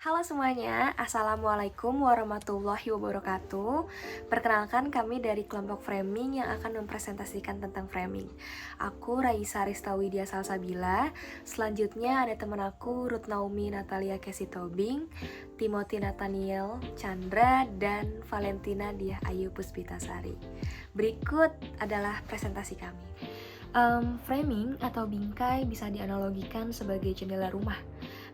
Halo semuanya, Assalamualaikum warahmatullahi wabarakatuh. Perkenalkan, kami dari kelompok framing yang akan mempresentasikan tentang framing. Aku Raisa Rista Widya Salsabila. Selanjutnya ada teman aku Ruth Naomi Natalia Casey Tobing, Timothy Nathaniel Chandra, dan Valentina Diah Ayu Puspitasari. Berikut adalah presentasi kami. Framing atau bingkai bisa dianalogikan sebagai jendela rumah.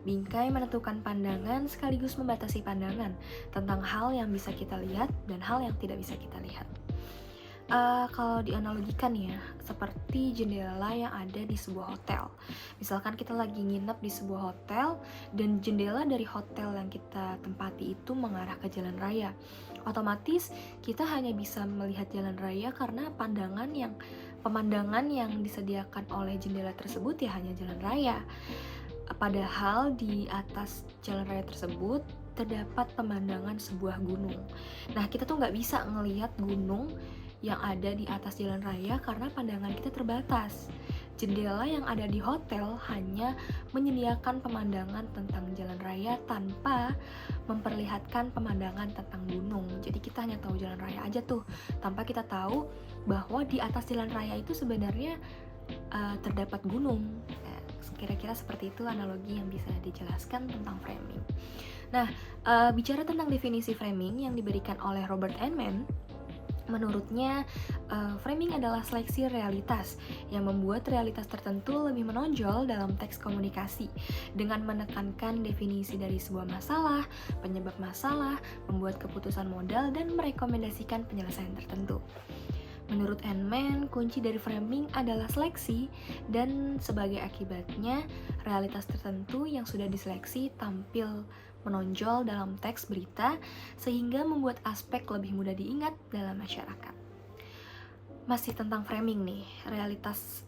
Bingkai menentukan pandangan sekaligus membatasi pandangan tentang hal yang bisa kita lihat dan hal yang tidak bisa kita lihat. Kalau dianalogikan ya, seperti jendela yang ada di sebuah hotel. Misalkan kita lagi nginep di sebuah hotel dan jendela dari hotel yang kita tempati itu mengarah ke jalan raya. Otomatis kita hanya bisa melihat jalan raya karena pemandangan yang disediakan oleh jendela tersebut ya hanya jalan raya. Padahal di atas jalan raya tersebut terdapat pemandangan sebuah gunung. Nah, kita tuh nggak bisa ngelihat gunung yang ada di atas jalan raya karena pandangan kita terbatas. Jendela yang ada di hotel hanya menyediakan pemandangan tentang jalan raya tanpa memperlihatkan pemandangan tentang gunung. Jadi kita hanya tahu jalan raya aja tuh, tanpa kita tahu bahwa di atas jalan raya itu sebenarnya terdapat gunung. Kira-kira seperti itu analogi yang bisa dijelaskan tentang framing. Nah, bicara tentang definisi framing yang diberikan oleh Robert Eman, menurutnya framing adalah seleksi realitas yang membuat realitas tertentu lebih menonjol dalam teks komunikasi dengan menekankan definisi dari sebuah masalah, penyebab masalah, membuat keputusan modal, dan merekomendasikan penyelesaian tertentu. Menurut Eman, kunci dari framing adalah seleksi, dan sebagai akibatnya, realitas tertentu yang sudah diseleksi tampil menonjol dalam teks berita, sehingga membuat aspek lebih mudah diingat dalam masyarakat. Masih tentang framing nih, realitas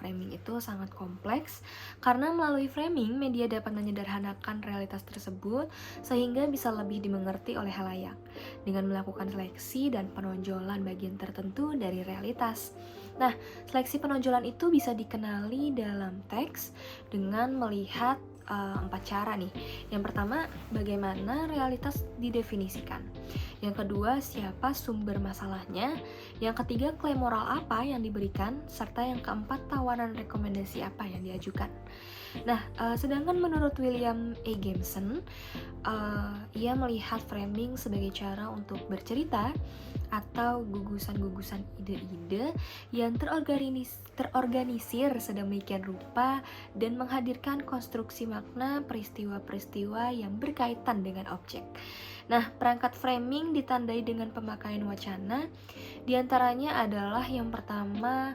framing itu sangat kompleks karena melalui framing media dapat menyederhanakan realitas tersebut sehingga bisa lebih dimengerti oleh halayak dengan melakukan seleksi dan penonjolan bagian tertentu dari realitas. Nah, seleksi penonjolan itu bisa dikenali dalam teks dengan melihat 4 cara nih. Yang pertama, bagaimana realitas didefinisikan. Yang kedua, siapa sumber masalahnya. Yang ketiga, klaim moral apa yang diberikan. Serta yang keempat, tawaran rekomendasi apa yang diajukan. Nah, sedangkan menurut William A. Gibson, ia melihat framing sebagai cara untuk bercerita atau gugusan-gugusan ide-ide yang terorganisir sedemikian rupa dan menghadirkan konstruksi makna peristiwa-peristiwa yang berkaitan dengan objek. Nah, perangkat framing ditandai dengan pemakaian wacana, diantaranya adalah yang pertama,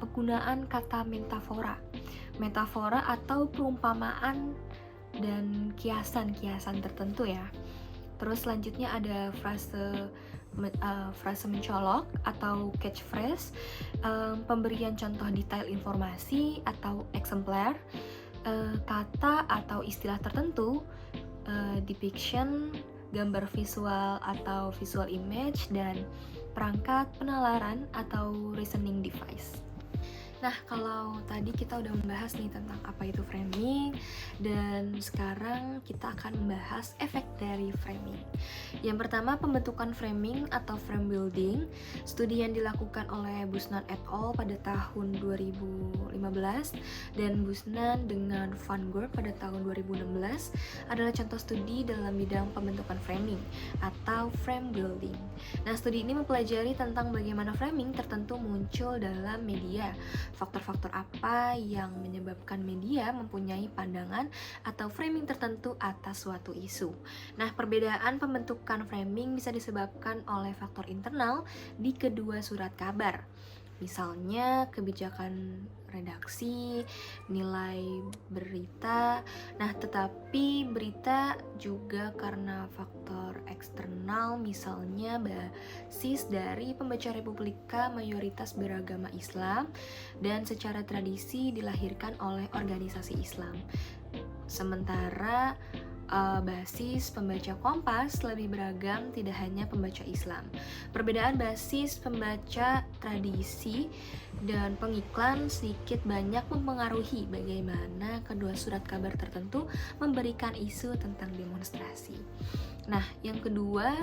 penggunaan kata metafora. Metafora atau perumpamaan dan kiasan-kiasan tertentu ya. Terus selanjutnya ada frase mencolok atau catchphrase, pemberian contoh detail informasi atau eksemplar, kata atau istilah tertentu, depiction, gambar visual atau visual image, dan perangkat penalaran atau reasoning device. Nah, kalau tadi kita udah membahas nih tentang apa itu framing, dan sekarang kita akan membahas efek dari framing. Yang pertama, pembentukan framing atau frame building. Studi yang dilakukan oleh Busnan et al. Pada tahun 2015 dan Busnan dengan Van Gorp pada tahun 2016 adalah contoh studi dalam bidang pembentukan framing atau frame building. Nah, studi ini mempelajari tentang bagaimana framing tertentu muncul dalam media. Faktor-faktor apa yang menyebabkan media mempunyai pandangan atau framing tertentu atas suatu isu. Nah, perbedaan pembentukan framing bisa disebabkan oleh faktor internal di kedua surat kabar. Misalnya kebijakan redaksi, nilai berita. Nah, tetapi berita juga karena faktor eksternal, misalnya basis dari pembaca Republika mayoritas beragama Islam dan secara tradisi dilahirkan oleh organisasi Islam. Sementara basis pembaca Kompas lebih beragam, tidak hanya pembaca Islam. Perbedaan basis pembaca tradisi dan pengiklan sedikit banyak mempengaruhi bagaimana kedua surat kabar tertentu memberikan isu tentang demonstrasi. Nah, yang kedua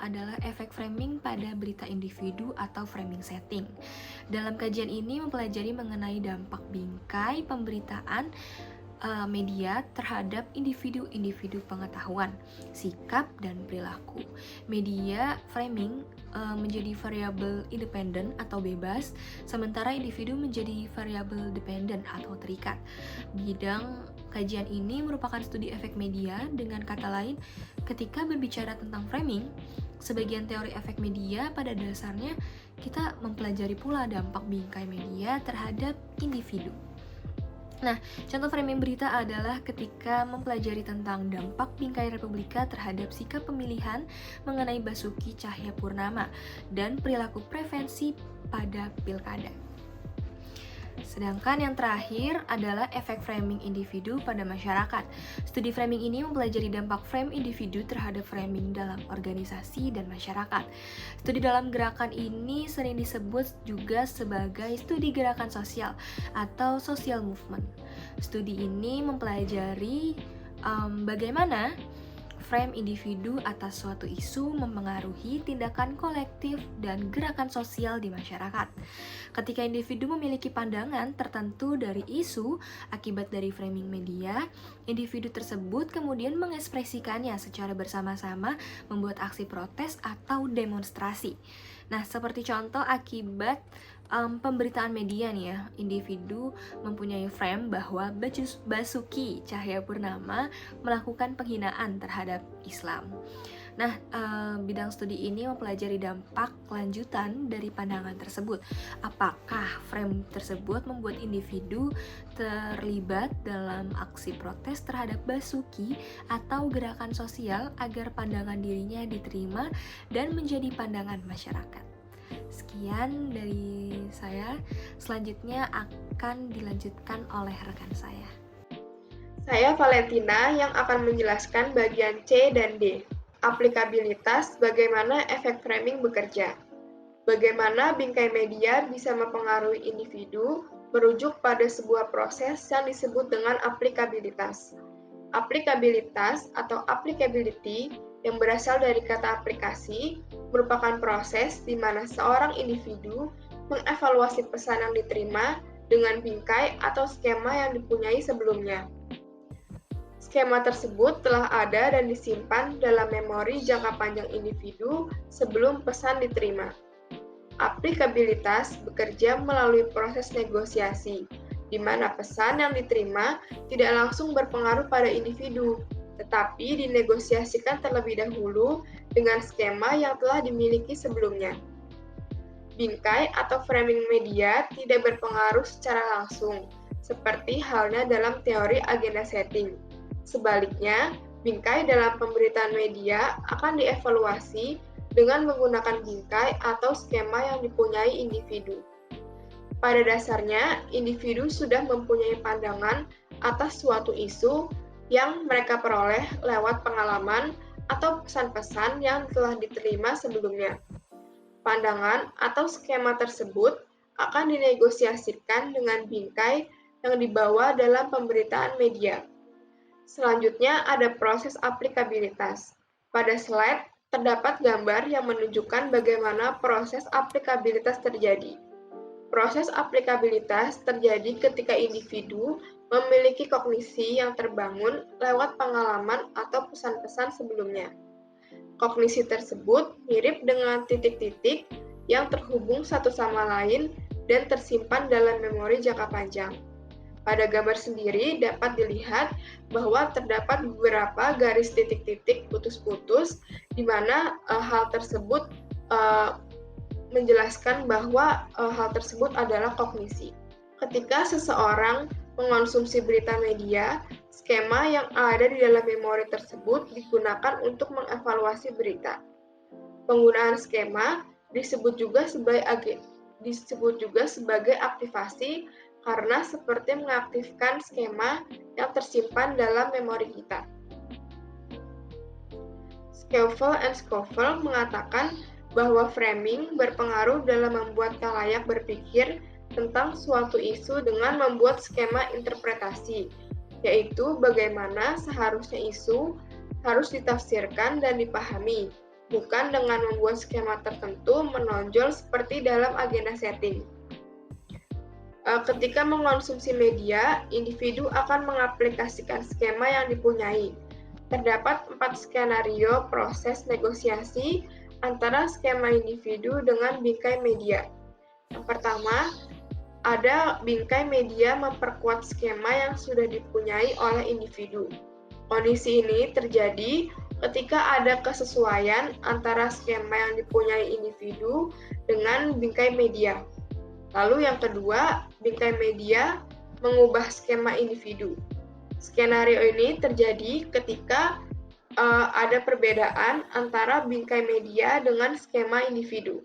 adalah efek framing pada berita individu atau framing setting. Dalam kajian ini mempelajari mengenai dampak bingkai pemberitaan media terhadap individu-individu pengetahuan, sikap, dan perilaku. Media framing menjadi variabel independen atau bebas, sementara individu menjadi variabel dependen atau terikat. Bidang kajian ini merupakan studi efek media. Dengan kata lain, ketika berbicara tentang framing, sebagian teori efek media pada dasarnya kita mempelajari pula dampak bingkai media terhadap individu. Nah, contoh framing berita adalah ketika mempelajari tentang dampak bingkai Republika terhadap sikap pemilihan mengenai Basuki Cahayapurnama dan perilaku prevensi pada pilkada. Sedangkan yang terakhir adalah efek framing individu pada masyarakat. Studi framing ini mempelajari dampak frame individu terhadap framing dalam organisasi dan masyarakat. Studi dalam gerakan ini sering disebut juga sebagai studi gerakan sosial atau social movement. Studi ini mempelajari bagaimana frame individu atas suatu isu mempengaruhi tindakan kolektif dan gerakan sosial di masyarakat. Ketika individu memiliki pandangan tertentu dari isu akibat dari framing media, individu tersebut kemudian mengekspresikannya secara bersama-sama membuat aksi protes atau demonstrasi. Nah, seperti contoh akibat pemberitaan media nih ya, individu mempunyai frame bahwa Basuki Cahayapurnama melakukan penghinaan terhadap Islam. Nah, bidang studi ini mempelajari dampak lanjutan dari pandangan tersebut. Apakah frame tersebut membuat individu terlibat dalam aksi protes terhadap Basuki atau gerakan sosial agar pandangan dirinya diterima dan menjadi pandangan masyarakat. Sekian dari saya, selanjutnya akan dilanjutkan oleh rekan saya. Saya Valentina yang akan menjelaskan bagian C dan D. Aplikabilitas, bagaimana efek framing bekerja. Bagaimana bingkai media bisa mempengaruhi individu merujuk pada sebuah proses yang disebut dengan aplikabilitas. Aplikabilitas atau applicability yang berasal dari kata aplikasi merupakan proses di mana seorang individu mengevaluasi pesan yang diterima dengan bingkai atau skema yang dipunyai sebelumnya. Skema tersebut telah ada dan disimpan dalam memori jangka panjang individu sebelum pesan diterima. Aplikabilitas bekerja melalui proses negosiasi, di mana pesan yang diterima tidak langsung berpengaruh pada individu, tetapi dinegosiasikan terlebih dahulu dengan skema yang telah dimiliki sebelumnya. Bingkai atau framing media tidak berpengaruh secara langsung, seperti halnya dalam teori agenda setting. Sebaliknya, bingkai dalam pemberitaan media akan dievaluasi dengan menggunakan bingkai atau skema yang dipunyai individu. Pada dasarnya, individu sudah mempunyai pandangan atas suatu isu yang mereka peroleh lewat pengalaman atau pesan-pesan yang telah diterima sebelumnya. Pandangan atau skema tersebut akan dinegosiasikan dengan bingkai yang dibawa dalam pemberitaan media. Selanjutnya ada proses aplikabilitas. Pada slide terdapat gambar yang menunjukkan bagaimana proses aplikabilitas terjadi. Proses aplikabilitas terjadi ketika individu memiliki kognisi yang terbangun lewat pengalaman atau pesan-pesan sebelumnya. Kognisi tersebut mirip dengan titik-titik yang terhubung satu sama lain dan tersimpan dalam memori jangka panjang. Pada gambar sendiri dapat dilihat bahwa terdapat beberapa garis titik-titik putus-putus di mana hal tersebut menjelaskan bahwa hal tersebut adalah kognisi. Ketika seseorang mengonsumsi berita media, skema yang ada di dalam memori tersebut digunakan untuk mengevaluasi berita. Penggunaan skema disebut juga sebagai aktivasi karena seperti mengaktifkan skema yang tersimpan dalam memori kita. Schaeffel and Scovel mengatakan bahwa framing berpengaruh dalam membuat khalayak berpikir tentang suatu isu dengan membuat skema interpretasi, yaitu bagaimana seharusnya isu harus ditafsirkan dan dipahami, bukan dengan membuat skema tertentu menonjol seperti dalam agenda setting. Ketika mengonsumsi media, individu akan mengaplikasikan skema yang dipunyai. Terdapat 4 skenario proses negosiasi antara skema individu dengan bingkai media. Yang pertama, ada bingkai media memperkuat skema yang sudah dipunyai oleh individu. Kondisi ini terjadi ketika ada kesesuaian antara skema yang dipunyai individu dengan bingkai media. Lalu yang kedua, bingkai media mengubah skema individu. Skenario ini terjadi ketika ada perbedaan antara bingkai media dengan skema individu.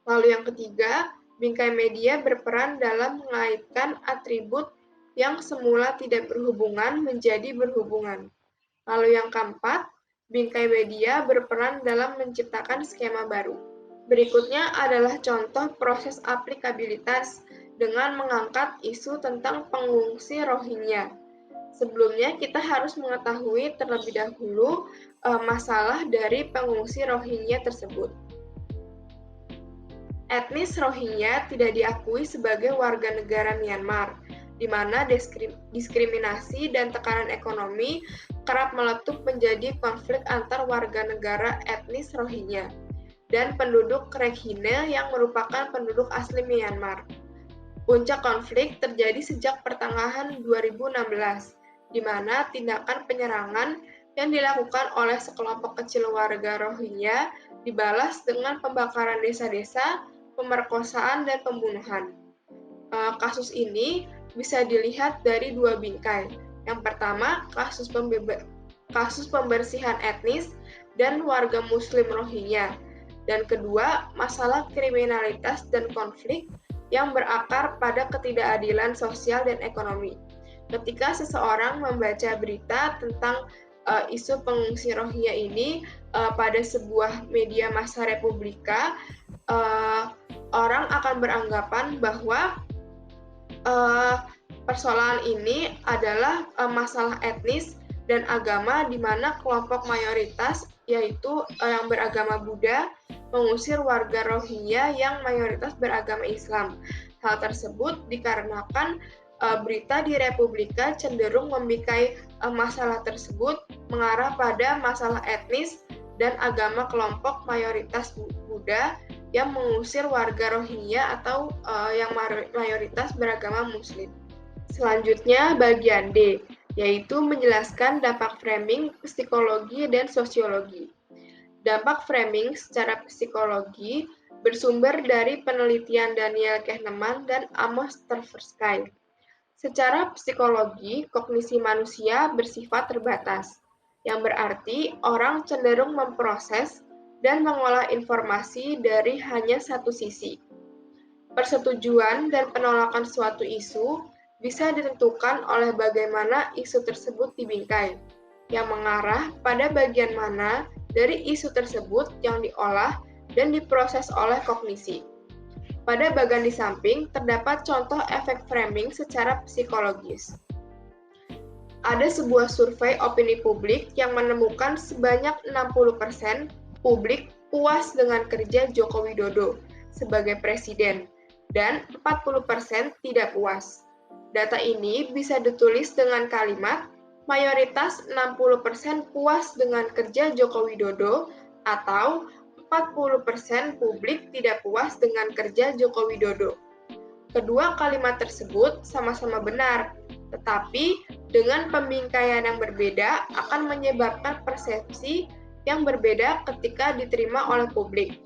Lalu yang ketiga, bingkai media berperan dalam mengaitkan atribut yang semula tidak berhubungan menjadi berhubungan. Lalu yang keempat, bingkai media berperan dalam menciptakan skema baru. Berikutnya adalah contoh proses aplikabilitas dengan mengangkat isu tentang pengungsi Rohingya. Sebelumnya kita harus mengetahui terlebih dahulu masalah dari pengungsi Rohingya tersebut. Etnis Rohingya tidak diakui sebagai warga negara Myanmar, di mana diskriminasi dan tekanan ekonomi kerap meletup menjadi konflik antar warga negara etnis Rohingya dan penduduk Rakhine yang merupakan penduduk asli Myanmar. Puncak konflik terjadi sejak pertengahan 2016, di mana tindakan penyerangan yang dilakukan oleh sekelompok kecil warga Rohingya dibalas dengan pembakaran desa-desa, pemerkosaan, dan pembunuhan. Kasus ini bisa dilihat dari dua bingkai. Yang pertama, kasus pembersihan etnis dan warga Muslim Rohingya. Dan kedua, masalah kriminalitas dan konflik yang berakar pada ketidakadilan sosial dan ekonomi. Ketika seseorang membaca berita tentang isu pengungsi Rohingya ini pada sebuah media massa Republika, orang akan beranggapan bahwa persoalan ini adalah masalah etnis dan agama di mana kelompok mayoritas yaitu yang beragama Buddha mengusir warga Rohingya yang mayoritas beragama Islam. Hal tersebut dikarenakan berita di Republika cenderung membingkai masalah tersebut mengarah pada masalah etnis dan agama kelompok mayoritas Buddha yang mengusir warga Rohingya atau yang mayoritas beragama Muslim. Selanjutnya bagian D, yaitu menjelaskan dampak framing, psikologi, dan sosiologi. Dampak framing secara psikologi bersumber dari penelitian Daniel Kahneman dan Amos Tversky. Secara psikologi, kognisi manusia bersifat terbatas, yang berarti orang cenderung memproses dan mengolah informasi dari hanya satu sisi. Persetujuan dan penolakan suatu isu bisa ditentukan oleh bagaimana isu tersebut dibingkai, yang mengarah pada bagian mana dari isu tersebut yang diolah dan diproses oleh kognisi. Pada bagian di samping, terdapat contoh efek framing secara psikologis. Ada sebuah survei opini publik yang menemukan sebanyak 60% publik puas dengan kerja Joko Widodo sebagai presiden, dan 40% tidak puas. Data ini bisa ditulis dengan kalimat, mayoritas 60% puas dengan kerja Joko Widodo atau 40% publik tidak puas dengan kerja Joko Widodo. Kedua kalimat tersebut sama-sama benar, tetapi dengan pembingkaian yang berbeda akan menyebabkan persepsi yang berbeda ketika diterima oleh publik.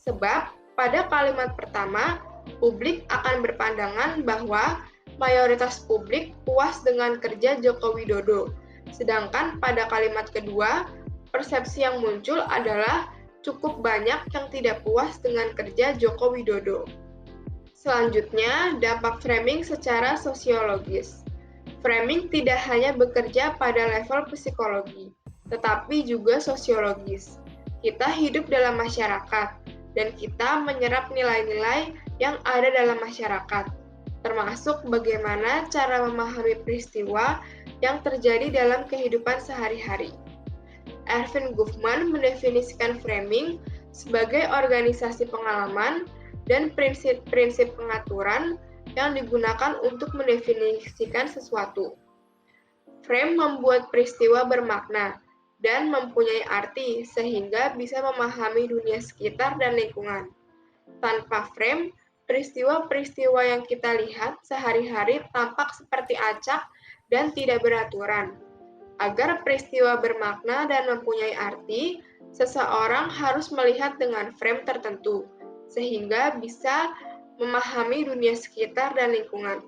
Sebab pada kalimat pertama, publik akan berpandangan bahwa mayoritas publik puas dengan kerja Joko Widodo. Sedangkan pada kalimat kedua, persepsi yang muncul adalah cukup banyak yang tidak puas dengan kerja Joko Widodo. Selanjutnya, dampak framing secara sosiologis. Framing tidak hanya bekerja pada level psikologi, tetapi juga sosiologis. Kita hidup dalam masyarakat, dan kita menyerap nilai-nilai yang ada dalam masyarakat, termasuk bagaimana cara memahami peristiwa yang terjadi dalam kehidupan sehari-hari. Erving Goffman mendefinisikan framing sebagai organisasi pengalaman dan prinsip-prinsip pengaturan yang digunakan untuk mendefinisikan sesuatu. Frame membuat peristiwa bermakna dan mempunyai arti sehingga bisa memahami dunia sekitar dan lingkungan. Tanpa frame, peristiwa-peristiwa yang kita lihat sehari-hari tampak seperti acak dan tidak beraturan. Agar peristiwa bermakna dan mempunyai arti, seseorang harus melihat dengan frame tertentu, sehingga bisa memahami dunia sekitar dan lingkungan.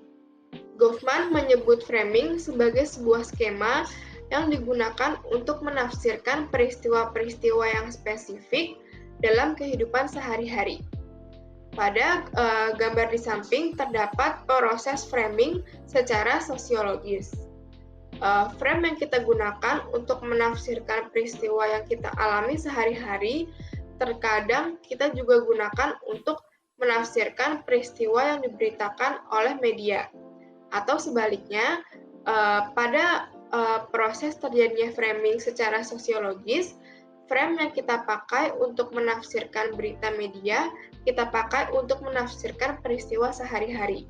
Goffman menyebut framing sebagai sebuah skema yang digunakan untuk menafsirkan peristiwa-peristiwa yang spesifik dalam kehidupan sehari-hari. Pada gambar di samping terdapat proses framing secara sosiologis. Frame yang kita gunakan untuk menafsirkan peristiwa yang kita alami sehari-hari, terkadang kita juga gunakan untuk menafsirkan peristiwa yang diberitakan oleh media. Atau sebaliknya, pada proses terjadinya framing secara sosiologis, frame yang kita pakai untuk menafsirkan berita media, kita pakai untuk menafsirkan peristiwa sehari-hari.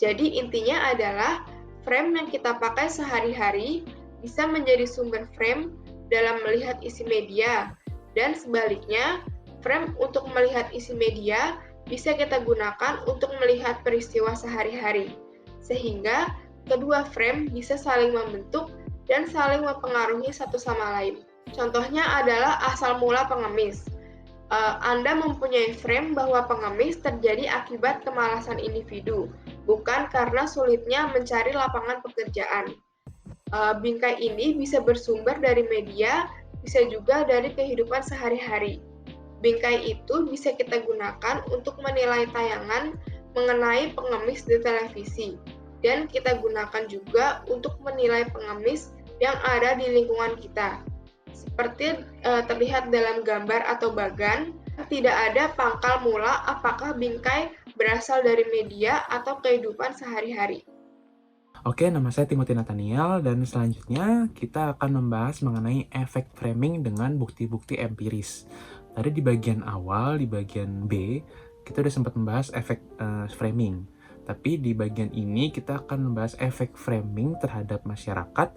Jadi intinya adalah frame yang kita pakai sehari-hari bisa menjadi sumber frame dalam melihat isi media, dan sebaliknya, frame untuk melihat isi media bisa kita gunakan untuk melihat peristiwa sehari-hari. Sehingga kedua frame bisa saling membentuk dan saling mempengaruhi satu sama lain. Contohnya adalah asal mula pengemis. Anda mempunyai frame bahwa pengemis terjadi akibat kemalasan individu, bukan karena sulitnya mencari lapangan pekerjaan. Bingkai ini bisa bersumber dari media, bisa juga dari kehidupan sehari-hari. Bingkai itu bisa kita gunakan untuk menilai tayangan mengenai pengemis di televisi, dan kita gunakan juga untuk menilai pengemis yang ada di lingkungan kita. Seperti terlihat dalam gambar atau bagan, tidak ada pangkal mula apakah bingkai berasal dari media atau kehidupan sehari-hari. Oke, nama saya Timothy Nathaniel, dan selanjutnya kita akan membahas mengenai efek framing dengan bukti-bukti empiris. Tadi di bagian awal, di bagian B, kita udah sempat membahas efek framing. Tapi di bagian ini kita akan membahas efek framing terhadap masyarakat,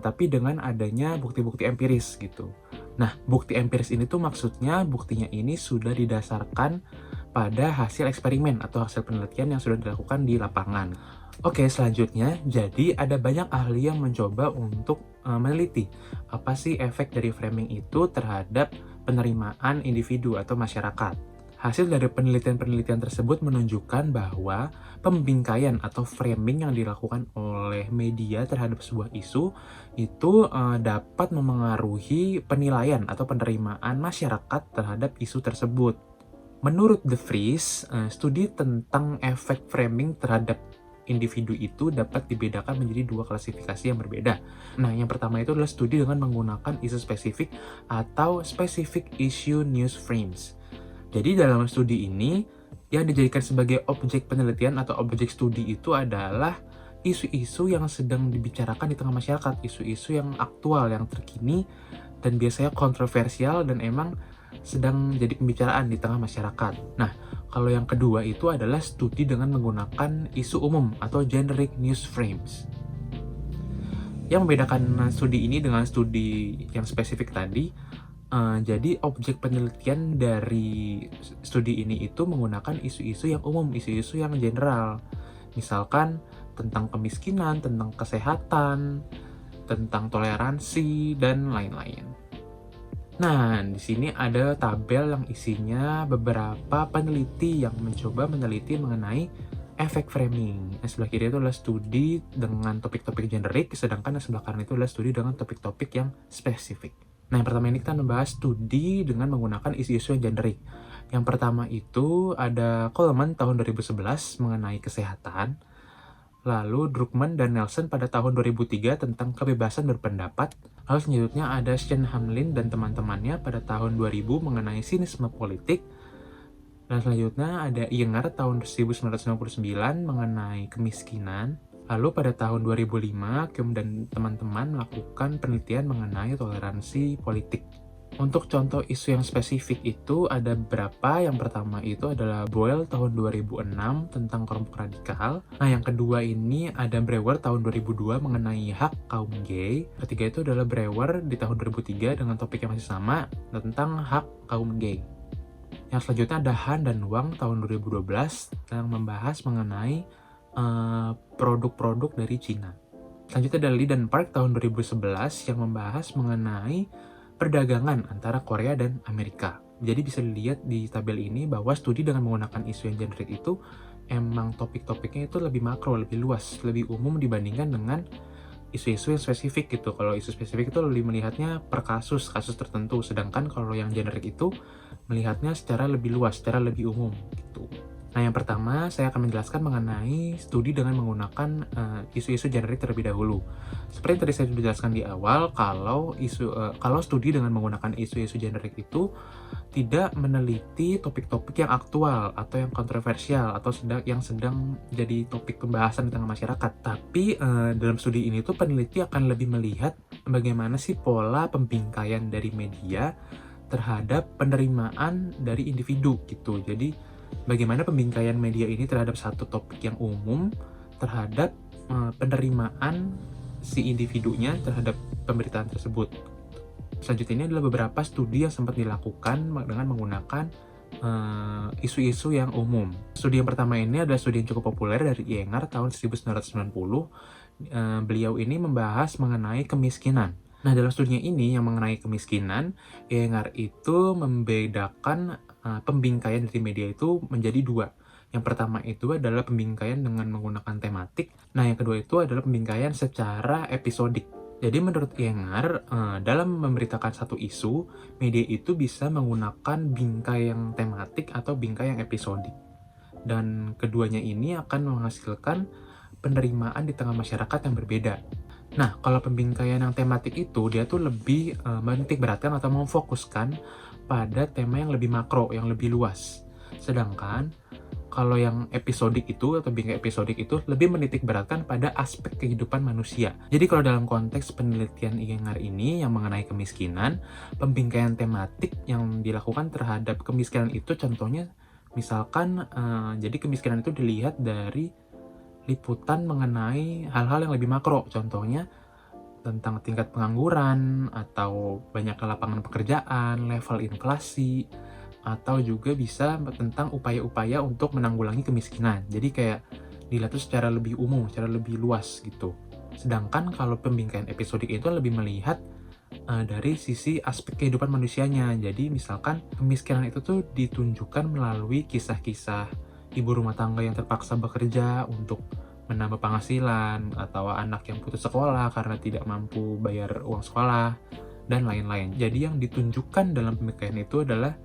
tapi dengan adanya bukti-bukti empiris gitu. Nah, bukti empiris ini tuh maksudnya buktinya ini sudah didasarkan pada hasil eksperimen atau hasil penelitian yang sudah dilakukan di lapangan. Oke, selanjutnya, jadi ada banyak ahli yang mencoba untuk meneliti apa sih efek dari framing itu terhadap penerimaan individu atau masyarakat. Hasil dari penelitian-penelitian tersebut menunjukkan bahwa pembingkaian atau framing yang dilakukan oleh media terhadap sebuah isu itu dapat memengaruhi penilaian atau penerimaan masyarakat terhadap isu tersebut. Menurut De Vries, studi tentang efek framing terhadap individu itu dapat dibedakan menjadi dua klasifikasi yang berbeda. Nah, yang pertama itu adalah studi dengan menggunakan isu spesifik atau specific issue news frames. Jadi dalam studi ini, yang dijadikan sebagai objek penelitian atau objek studi itu adalah isu-isu yang sedang dibicarakan di tengah masyarakat, isu-isu yang aktual, yang terkini, dan biasanya kontroversial dan emang sedang jadi pembicaraan di tengah masyarakat. Nah, kalau yang kedua itu adalah studi dengan menggunakan isu umum atau generic news frames. Yang membedakan studi ini dengan studi yang spesifik tadi, jadi objek penelitian dari studi ini itu menggunakan isu-isu yang umum, isu-isu yang general. Misalkan tentang kemiskinan, tentang kesehatan, tentang toleransi, dan lain-lain. Nah, di sini ada tabel yang isinya beberapa peneliti yang mencoba meneliti mengenai efek framing. Yang sebelah kiri itu adalah studi dengan topik-topik generik, sedangkan yang sebelah kanan itu adalah studi dengan topik-topik yang spesifik. Nah, yang pertama ini kita membahas studi dengan menggunakan isu-isu yang generik. Yang pertama itu ada Coleman tahun 2011 mengenai kesehatan. Lalu Druckmann dan Nelson pada tahun 2003 tentang kebebasan berpendapat. Lalu selanjutnya ada Sean Hamlin dan teman-temannya pada tahun 2000 mengenai sinisme politik. Dan selanjutnya ada Iyengar tahun 1999 mengenai kemiskinan. Lalu pada tahun 2005, Kim dan teman-teman melakukan penelitian mengenai toleransi politik. Untuk contoh isu yang spesifik itu ada beberapa. Yang pertama itu adalah Boyle tahun 2006 tentang kelompok radikal. Nah, yang kedua ini ada Brewer tahun 2002 mengenai hak kaum gay. Ketiga itu adalah Brewer di tahun 2003 dengan topik yang masih sama tentang hak kaum gay. Yang selanjutnya ada Han dan Wang tahun 2012 yang membahas mengenai produk-produk dari Cina. Selanjutnya ada Lee dan Park tahun 2011 yang membahas mengenai perdagangan antara Korea dan Amerika. Jadi bisa dilihat di tabel ini bahwa studi dengan menggunakan isu yang generik itu emang topik-topiknya itu lebih makro, lebih luas, lebih umum dibandingkan dengan isu-isu yang spesifik gitu. Kalau isu spesifik itu lebih melihatnya per kasus tertentu, sedangkan kalau yang generik itu melihatnya secara lebih luas, secara lebih umum gitu. Nah, yang pertama saya akan menjelaskan mengenai studi dengan menggunakan isu-isu generik terlebih dahulu. Seperti yang tadi saya sudah jelaskan di awal, kalau studi dengan menggunakan isu-isu generik itu tidak meneliti topik-topik yang aktual atau yang kontroversial atau yang sedang jadi topik pembahasan di tengah masyarakat. Tapi dalam studi ini tuh peneliti akan lebih melihat bagaimana sih pola pembingkaian dari media terhadap penerimaan dari individu gitu. Jadi bagaimana pembingkaian media ini terhadap satu topik yang umum terhadap penerimaan si individunya terhadap pemberitaan tersebut. Selanjutnya ini adalah beberapa studi yang sempat dilakukan dengan menggunakan isu-isu yang umum. Studi yang pertama ini adalah studi yang cukup populer dari Iyengar tahun 1990. Beliau ini membahas mengenai kemiskinan. Nah, dalam studinya ini yang mengenai kemiskinan, Iyengar itu membedakan pembingkaian dari media itu menjadi dua. Yang pertama itu adalah pembingkaian dengan menggunakan tematik. Nah, yang kedua itu adalah pembingkaian secara episodik. Jadi menurut Iyengar, dalam memberitakan satu isu, media itu bisa menggunakan bingkai yang tematik atau bingkai yang episodik. Dan keduanya ini akan menghasilkan penerimaan di tengah masyarakat yang berbeda. Nah, kalau pembingkaian yang tematik itu, dia tuh lebih menitik beratkan atau memfokuskan pada tema yang lebih makro, yang lebih luas. Sedangkan, kalau yang episodik itu, atau bingkai episodik itu, lebih menitik beratkan pada aspek kehidupan manusia. Jadi kalau dalam konteks penelitian Iyengar ini, yang mengenai kemiskinan, pembingkaian tematik yang dilakukan terhadap kemiskinan itu, contohnya, misalkan, jadi kemiskinan itu dilihat dari liputan mengenai hal-hal yang lebih makro, contohnya tentang tingkat pengangguran, atau banyaknya lapangan pekerjaan, level inflasi, atau juga bisa tentang upaya-upaya untuk menanggulangi kemiskinan. Jadi kayak dilihat secara lebih umum, secara lebih luas gitu. Sedangkan kalau pembingkaian episodik itu lebih melihat dari sisi aspek kehidupan manusianya. Jadi misalkan kemiskinan itu tuh ditunjukkan melalui kisah-kisah ibu rumah tangga yang terpaksa bekerja untuk menambah penghasilan, atau anak yang putus sekolah karena tidak mampu bayar uang sekolah, dan lain-lain. Jadi yang ditunjukkan dalam pembingkaian itu adalah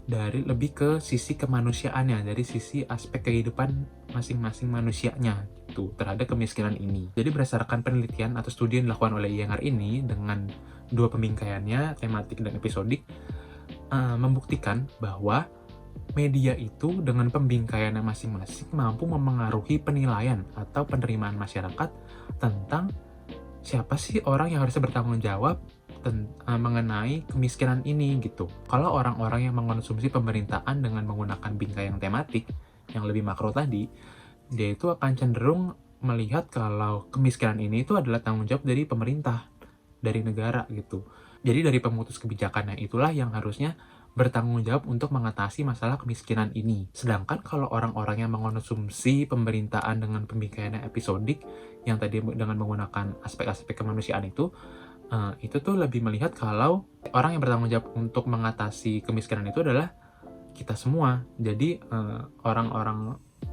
dari lebih ke sisi kemanusiaannya, dari sisi aspek kehidupan masing-masing manusianya gitu, terhadap kemiskinan ini. Jadi berdasarkan penelitian atau studi yang dilakukan oleh Iyengar ini dengan dua pembingkaiannya, tematik dan episodik, membuktikan bahwa media itu dengan pembingkaiannya masing-masing mampu memengaruhi penilaian atau penerimaan masyarakat tentang siapa sih orang yang harusnya bertanggung jawab mengenai kemiskinan ini gitu. Kalau orang-orang yang mengkonsumsi pemerintahan dengan menggunakan bingkai yang tematik, yang lebih makro tadi, dia itu akan cenderung melihat kalau kemiskinan ini itu adalah tanggung jawab dari pemerintah, dari negara gitu. Jadi dari pemutus kebijakannya itulah yang harusnya bertanggung jawab untuk mengatasi masalah kemiskinan ini. Sedangkan kalau orang-orang yang mengkonsumsi pemerintahan dengan pembingkaian episodik, yang tadi dengan menggunakan aspek-aspek kemanusiaan itu tuh lebih melihat kalau orang yang bertanggung jawab untuk mengatasi kemiskinan itu adalah kita semua. Jadi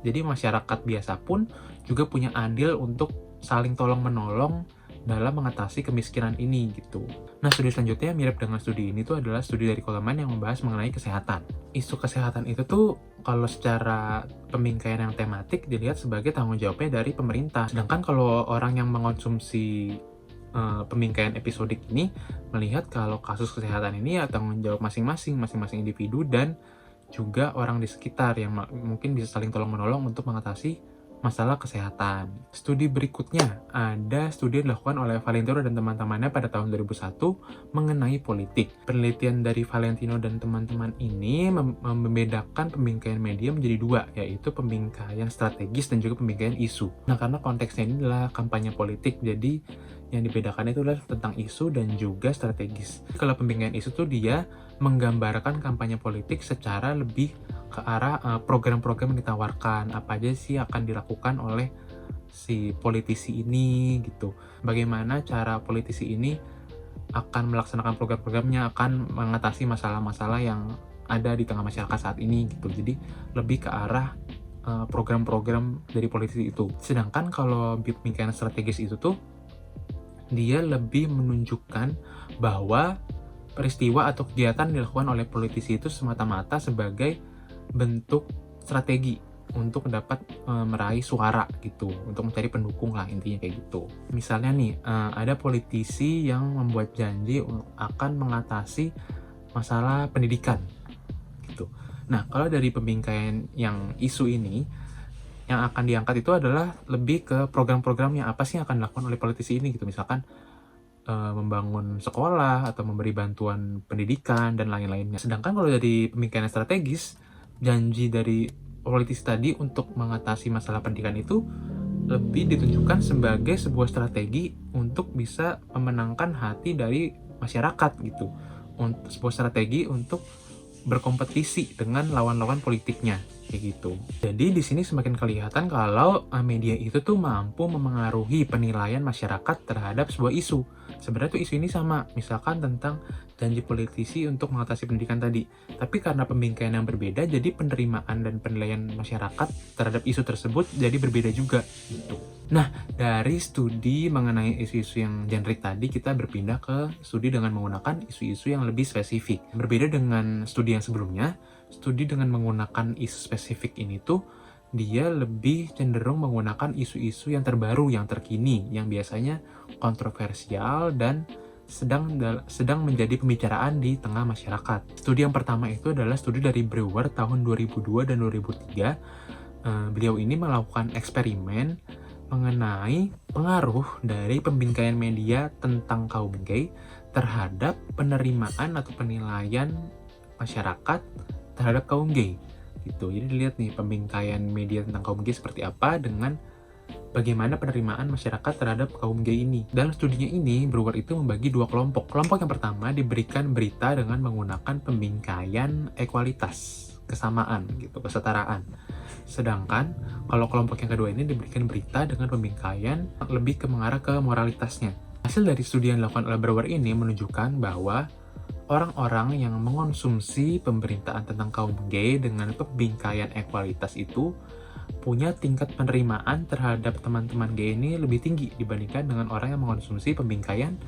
jadi masyarakat biasa pun juga punya andil untuk saling tolong-menolong dalam mengatasi kemiskinan ini gitu. Nah, studi selanjutnya mirip dengan studi ini tuh adalah studi dari Coleman yang membahas mengenai kesehatan. Isu kesehatan itu tuh kalau secara pembingkaian yang tematik dilihat sebagai tanggung jawabnya dari pemerintah. Sedangkan kalau orang yang mengonsumsi pembingkaian episodik ini melihat kalau kasus kesehatan ini ya tanggung jawab masing-masing individu dan juga orang di sekitar yang mungkin bisa saling tolong-menolong untuk mengatasi masalah kesehatan. Studi berikutnya ada studi yang dilakukan oleh Valentino dan teman-temannya pada tahun 2001 mengenai politik. Penelitian dari Valentino dan teman-teman ini membedakan pembingkaian media menjadi dua, yaitu pembingkaian strategis dan juga pembingkaian isu. Nah, karena konteksnya ini adalah kampanye politik, jadi yang dibedakan itu adalah tentang isu dan juga strategis. Kalau pembingkaian isu tuh dia menggambarkan kampanye politik secara lebih ke arah program-program yang ditawarkan, apa aja sih akan dilakukan oleh si politisi ini gitu. Bagaimana cara politisi ini akan melaksanakan program-programnya, akan mengatasi masalah-masalah yang ada di tengah masyarakat saat ini gitu. Jadi lebih ke arah program-program dari politisi itu. Sedangkan kalau pembingkaian strategis itu tuh dia lebih menunjukkan bahwa peristiwa atau kegiatan dilakukan oleh politisi itu semata-mata sebagai bentuk strategi untuk dapat meraih suara gitu, untuk mencari pendukung lah, intinya kayak gitu. Misalnya nih, ada politisi yang membuat janji akan mengatasi masalah pendidikan gitu. Nah, kalau dari pembingkaian yang isu ini, yang akan diangkat itu adalah lebih ke program-program yang apa sih yang akan dilakukan oleh politisi ini gitu. Misalkan membangun sekolah atau memberi bantuan pendidikan dan lain-lainnya. Sedangkan kalau dari pembingkaian strategis, janji dari politisi tadi untuk mengatasi masalah pendidikan itu lebih ditunjukkan sebagai sebuah strategi untuk bisa memenangkan hati dari masyarakat gitu. Untuk sebuah strategi untuk berkompetisi dengan lawan-lawan politiknya kayak gitu. Jadi di sini semakin kelihatan kalau media itu tuh mampu memengaruhi penilaian masyarakat terhadap sebuah isu. Sebenarnya tuh isu ini sama, misalkan tentang janji politisi untuk mengatasi pendidikan tadi. Tapi karena pembingkaian yang berbeda, jadi penerimaan dan penilaian masyarakat terhadap isu tersebut jadi berbeda juga gitu. Nah, dari studi mengenai isu-isu yang generik tadi, kita berpindah ke studi dengan menggunakan isu-isu yang lebih spesifik. Berbeda dengan studi yang sebelumnya, studi dengan menggunakan isu spesifik ini tuh dia lebih cenderung menggunakan isu-isu yang terbaru, yang terkini, yang biasanya kontroversial dan sedang menjadi pembicaraan di tengah masyarakat. Studi yang pertama itu adalah studi dari Brewer tahun 2002 dan 2003. Beliau ini melakukan eksperimen mengenai pengaruh dari pembingkaian media tentang kaum gay terhadap penerimaan atau penilaian masyarakat terhadap kaum gay gitu. Jadi dilihat nih pembingkaian media tentang kaum gay seperti apa dengan bagaimana penerimaan masyarakat terhadap kaum gay ini. Dalam studinya ini, Brewer itu membagi dua kelompok. Kelompok yang pertama diberikan berita dengan menggunakan pembingkaian ekualitas, kesamaan gitu, kesetaraan. Sedangkan kalau kelompok yang kedua ini diberikan berita dengan pembingkaian lebih mengarah ke moralitasnya. Hasil dari studi yang dilakukan oleh Brewer ini menunjukkan bahwa orang-orang yang mengonsumsi pemberitaan tentang kaum gay dengan pembingkaian ekualitas itu punya tingkat penerimaan terhadap teman-teman gay ini lebih tinggi dibandingkan dengan orang yang mengonsumsi pembingkaian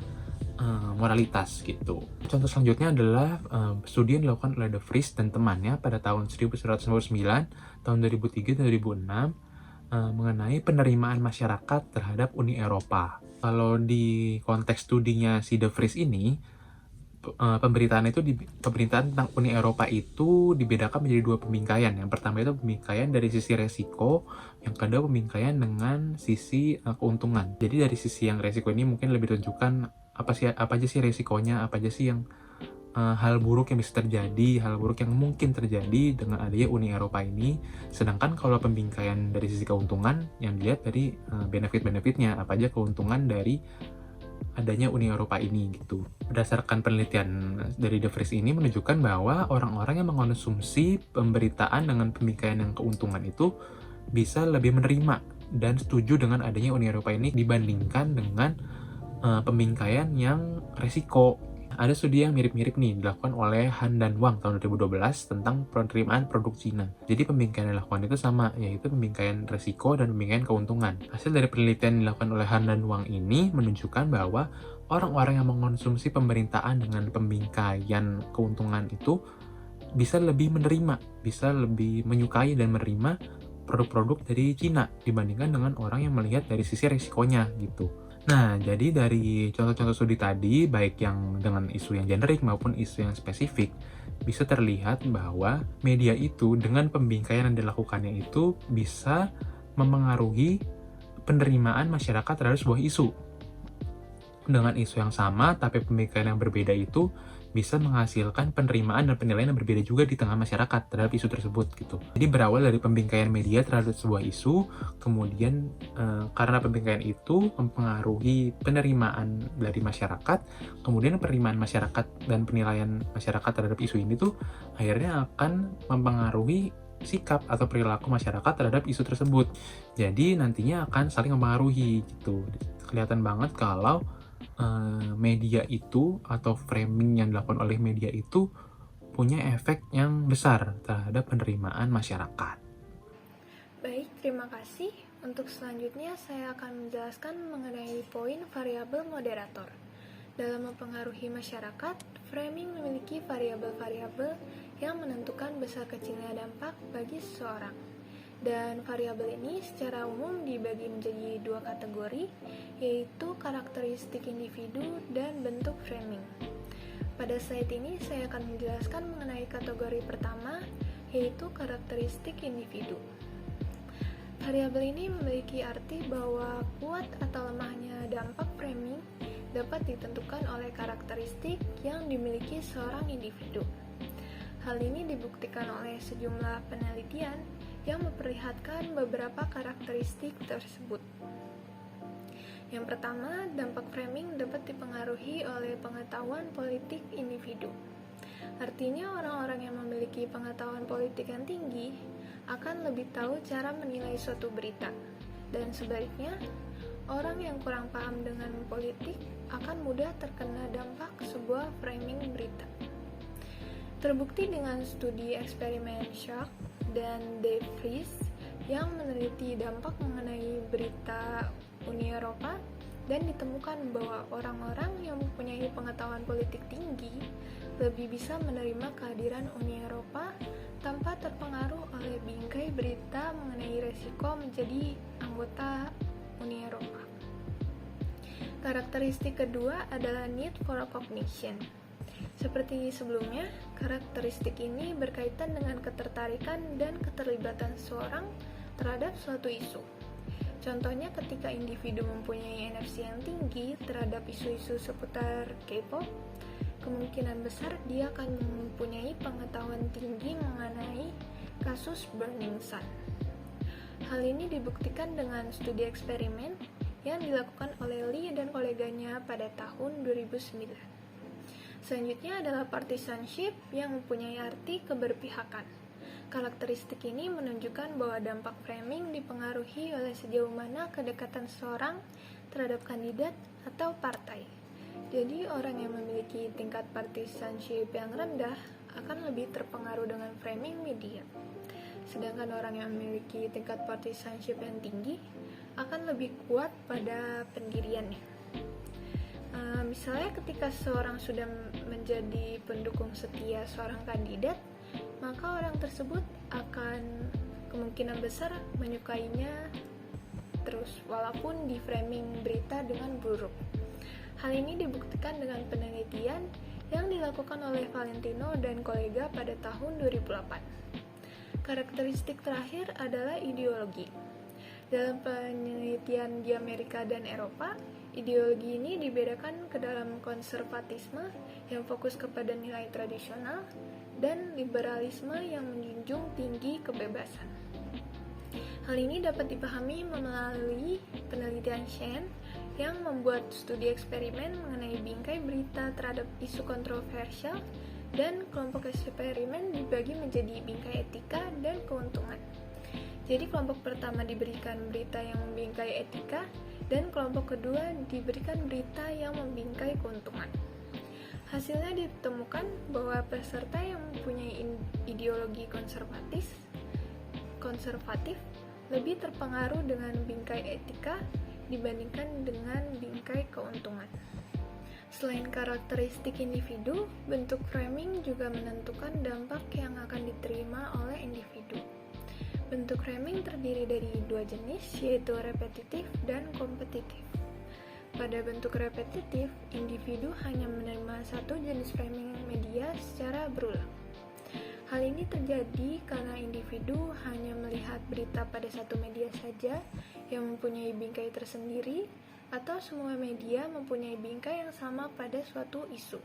moralitas gitu. Contoh selanjutnya adalah studi yang dilakukan oleh De Vries dan temannya pada tahun 1999, tahun 2003 dan 2006 mengenai penerimaan masyarakat terhadap Uni Eropa. Kalau di konteks studinya si De Vries ini, pemberitaan tentang Uni Eropa itu dibedakan menjadi dua pembingkaian. Yang pertama itu pembingkaian dari sisi resiko, yang kedua pembingkaian dengan sisi keuntungan. Jadi dari sisi yang resiko ini mungkin lebih tunjukkan apa aja sih resikonya, apa aja sih yang hal buruk yang bisa terjadi, hal buruk yang mungkin terjadi dengan adanya Uni Eropa ini. Sedangkan kalau pembingkaian dari sisi keuntungan yang dilihat dari benefit-benefitnya, apa aja keuntungan dari adanya Uni Eropa ini gitu. Berdasarkan penelitian dari De Vries ini menunjukkan bahwa orang-orang yang mengonsumsi pemberitaan dengan pembingkaian yang keuntungan itu bisa lebih menerima dan setuju dengan adanya Uni Eropa ini dibandingkan dengan pembingkaian yang resiko. ada studi yang mirip-mirip nih dilakukan oleh Han dan Wang tahun 2012 tentang penerimaan produk Cina. Jadi pembingkaian yang dilakukan itu sama, yaitu pembingkaian resiko dan pembingkaian keuntungan. Hasil dari penelitian yang dilakukan oleh Han dan Wang ini menunjukkan bahwa orang-orang yang mengonsumsi pemberitaan dengan pembingkaian keuntungan itu bisa lebih menerima, bisa lebih menyukai dan menerima produk-produk dari Cina dibandingkan dengan orang yang melihat dari sisi resikonya gitu. Nah, jadi dari contoh-contoh studi tadi, baik yang dengan isu yang generik maupun isu yang spesifik, bisa terlihat bahwa media itu dengan pembingkaian yang dilakukannya itu bisa mempengaruhi penerimaan masyarakat terhadap sebuah isu. Dengan isu yang sama, tapi pembingkaian yang berbeda itu bisa menghasilkan penerimaan dan penilaian yang berbeda juga di tengah masyarakat terhadap isu tersebut gitu. Jadi berawal dari pembingkaian media terhadap sebuah isu, kemudian karena pembingkaian itu mempengaruhi penerimaan dari masyarakat, kemudian penerimaan masyarakat dan penilaian masyarakat terhadap isu ini tuh akhirnya akan mempengaruhi sikap atau perilaku masyarakat terhadap isu tersebut. Jadi nantinya akan saling mempengaruhi gitu. Kelihatan banget kalau media itu atau framing yang dilakukan oleh media itu punya efek yang besar terhadap penerimaan masyarakat. Baik, terima kasih. Untuk selanjutnya saya akan menjelaskan mengenai poin variabel moderator. Dalam mempengaruhi masyarakat, framing memiliki variabel-variabel yang menentukan besar kecilnya dampak bagi seseorang. Dan variabel ini secara umum dibagi menjadi dua kategori, yaitu karakteristik individu dan bentuk framing. Pada slide ini saya akan menjelaskan mengenai kategori pertama, yaitu karakteristik individu. Variabel ini memiliki arti bahwa kuat atau lemahnya dampak framing dapat ditentukan oleh karakteristik yang dimiliki seorang individu. Hal ini dibuktikan oleh sejumlah penelitian yang memperlihatkan beberapa karakteristik tersebut. Yang pertama, dampak framing dapat dipengaruhi oleh pengetahuan politik individu. Artinya, orang-orang yang memiliki pengetahuan politik yang tinggi akan lebih tahu cara menilai suatu berita. Dan sebaliknya, orang yang kurang paham dengan politik akan mudah terkena dampak sebuah framing berita. Terbukti dengan studi eksperimen Shark dan De Vries yang meneliti dampak mengenai berita Uni Eropa, dan ditemukan bahwa orang-orang yang mempunyai pengetahuan politik tinggi lebih bisa menerima kehadiran Uni Eropa tanpa terpengaruh oleh bingkai berita mengenai resiko menjadi anggota Uni Eropa. Karakteristik kedua adalah need for recognition. Seperti sebelumnya, karakteristik ini berkaitan dengan ketertarikan dan keterlibatan seseorang terhadap suatu isu. Contohnya ketika individu mempunyai energi yang tinggi terhadap isu-isu seputar K-pop, kemungkinan besar dia akan mempunyai pengetahuan tinggi mengenai kasus Burning Sun. Hal ini dibuktikan dengan studi eksperimen yang dilakukan oleh Lee dan koleganya pada tahun 2009. Selanjutnya adalah partisanship yang mempunyai arti keberpihakan. Karakteristik ini menunjukkan bahwa dampak framing dipengaruhi oleh sejauh mana kedekatan seseorang terhadap kandidat atau partai. Jadi orang yang memiliki tingkat partisanship yang rendah akan lebih terpengaruh dengan framing media. Sedangkan orang yang memiliki tingkat partisanship yang tinggi akan lebih kuat pada pendiriannya. Misalnya ketika seorang sudah menjadi pendukung setia seorang kandidat, maka orang tersebut akan kemungkinan besar menyukainya terus walaupun di framing berita dengan buruk. Hal ini dibuktikan dengan penelitian yang dilakukan oleh Valentino dan kolega pada tahun 2008. Karakteristik terakhir adalah ideologi. Dalam penelitian di Amerika dan Eropa, ideologi ini dibedakan ke dalam konservatisme yang fokus kepada nilai tradisional dan liberalisme yang menjunjung tinggi kebebasan. Hal ini dapat dipahami melalui penelitian Shen yang membuat studi eksperimen mengenai bingkai berita terhadap isu kontroversial, dan kelompok eksperimen dibagi menjadi bingkai etika dan keuntungan. Jadi kelompok pertama diberikan berita yang membingkai etika, dan kelompok kedua diberikan berita yang membingkai keuntungan. Hasilnya ditemukan bahwa peserta yang mempunyai ideologi konservatif lebih terpengaruh dengan bingkai etika dibandingkan dengan bingkai keuntungan. Selain karakteristik individu, bentuk framing juga menentukan dampak yang akan diterima oleh individu. Bentuk framing terdiri dari dua jenis, yaitu repetitif dan kompetitif. Pada bentuk repetitif, individu hanya menerima satu jenis framing media secara berulang. Hal ini terjadi karena individu hanya melihat berita pada satu media saja yang mempunyai bingkai tersendiri, atau semua media mempunyai bingkai yang sama pada suatu isu.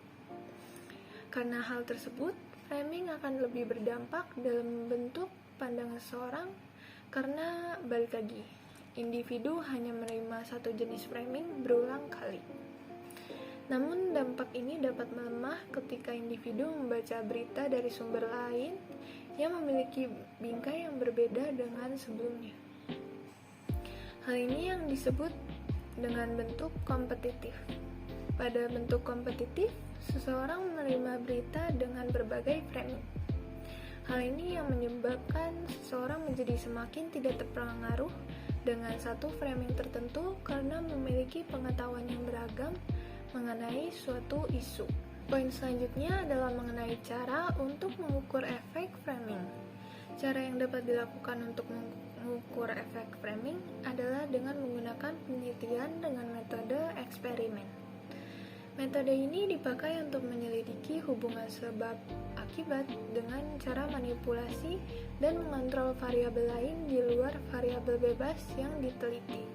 Karena hal tersebut, framing akan lebih berdampak dalam bentuk pandangan seseorang karena balik lagi, individu hanya menerima satu jenis framing berulang kali. Namun dampak ini dapat melemah ketika individu membaca berita dari sumber lain yang memiliki bingkai yang berbeda dengan sebelumnya. Hal ini yang disebut dengan bentuk kompetitif. Pada bentuk kompetitif, seseorang menerima berita dengan berbagai framing. Hal ini yang menyebabkan seseorang menjadi semakin tidak terpengaruh dengan satu framing tertentu karena memiliki pengetahuan yang beragam mengenai suatu isu. Poin selanjutnya adalah mengenai cara untuk mengukur efek framing. Cara yang dapat dilakukan untuk mengukur efek framing adalah dengan menggunakan penelitian dengan metode eksperimen. Metode ini dipakai untuk menyelidiki hubungan sebab akibat dengan cara manipulasi dan mengontrol variabel lain di luar variabel bebas yang diteliti.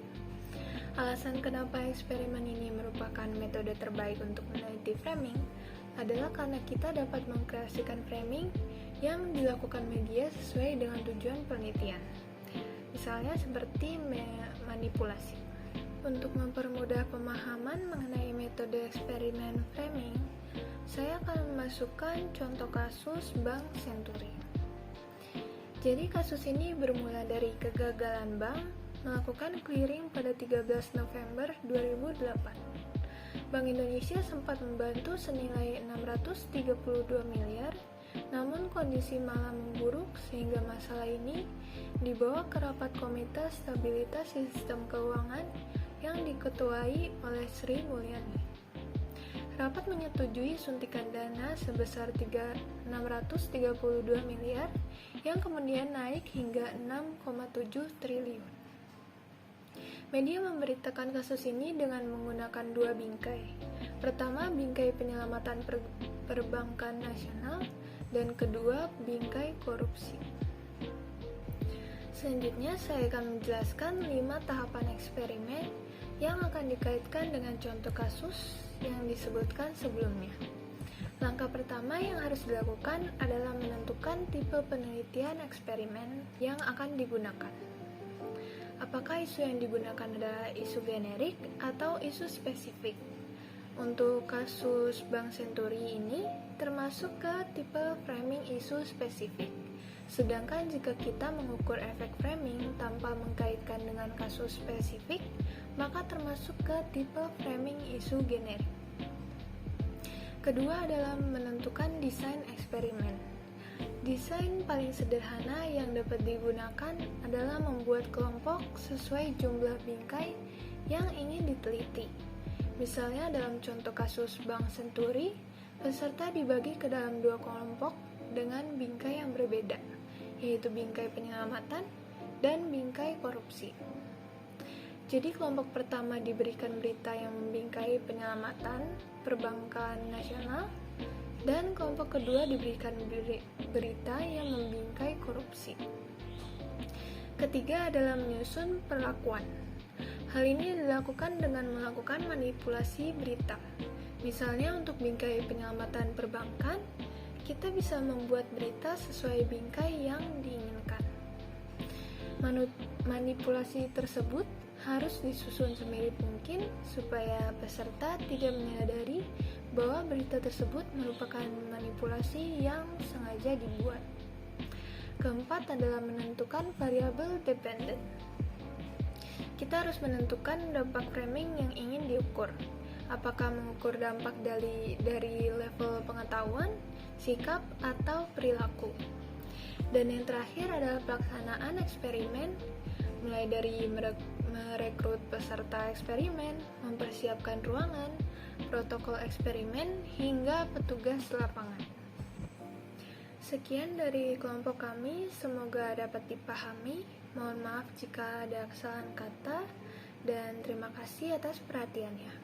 Alasan kenapa eksperimen ini merupakan metode terbaik untuk meneliti framing adalah karena kita dapat mengkreasikan framing yang dilakukan media sesuai dengan tujuan penelitian. Misalnya seperti manipulasi. Untuk mempermudah pemahaman mengenai metode eksperimen framing, saya akan memasukkan contoh kasus Bank Senturi. Jadi kasus ini bermula dari kegagalan bank melakukan clearing pada 13 November 2008. Bank Indonesia sempat membantu senilai 632 miliar, namun kondisi malah memburuk sehingga masalah ini dibawa ke rapat Komite Stabilitas Sistem Keuangan yang diketuai oleh Sri Mulyani. Rapat menyetujui suntikan dana sebesar 632 miliar yang kemudian naik hingga 6,7 triliun. Media memberitakan kasus ini dengan menggunakan dua bingkai. Pertama, bingkai penyelamatan perbankan nasional, dan kedua, bingkai korupsi. Selanjutnya, saya akan menjelaskan 5 tahapan eksperimen yang akan dikaitkan dengan contoh kasus yang disebutkan sebelumnya. Langkah pertama yang harus dilakukan adalah menentukan tipe penelitian eksperimen yang akan digunakan. Apakah isu yang digunakan adalah isu generik atau isu spesifik? Untuk kasus Bank Senturi ini termasuk ke tipe framing isu spesifik. Sedangkan jika kita mengukur efek framing tanpa mengkaitkan dengan kasus spesifik, maka termasuk ke tipe framing isu generik. Kedua adalah menentukan desain eksperimen. Desain paling sederhana yang dapat digunakan adalah membuat kelompok sesuai jumlah bingkai yang ingin diteliti. Misalnya dalam contoh kasus Bank Senturi, peserta dibagi ke dalam 2 kelompok dengan bingkai yang berbeda, yaitu bingkai penyelamatan dan bingkai korupsi. Jadi kelompok pertama diberikan berita yang membingkai penyelamatan perbankan nasional, dan kelompok kedua diberikan berita yang membingkai korupsi. Ketiga adalah menyusun perlakuan. Hal ini dilakukan dengan melakukan manipulasi berita. Misalnya untuk bingkai penyelamatan perbankan, kita bisa membuat berita sesuai bingkai yang diinginkan. Manipulasi tersebut harus disusun semirip mungkin supaya peserta tidak menyadari bahwa berita tersebut merupakan manipulasi yang sengaja dibuat. Keempat adalah menentukan variabel dependent. Kita harus menentukan dampak framing yang ingin diukur. Apakah mengukur dampak dari level pengetahuan, sikap, atau perilaku. Dan yang terakhir adalah pelaksanaan eksperimen, mulai dari merekrut peserta eksperimen, mempersiapkan ruangan, protokol eksperimen, hingga petugas lapangan. Sekian dari kelompok kami, semoga dapat dipahami. Mohon maaf jika ada kesalahan kata, dan terima kasih atas perhatiannya.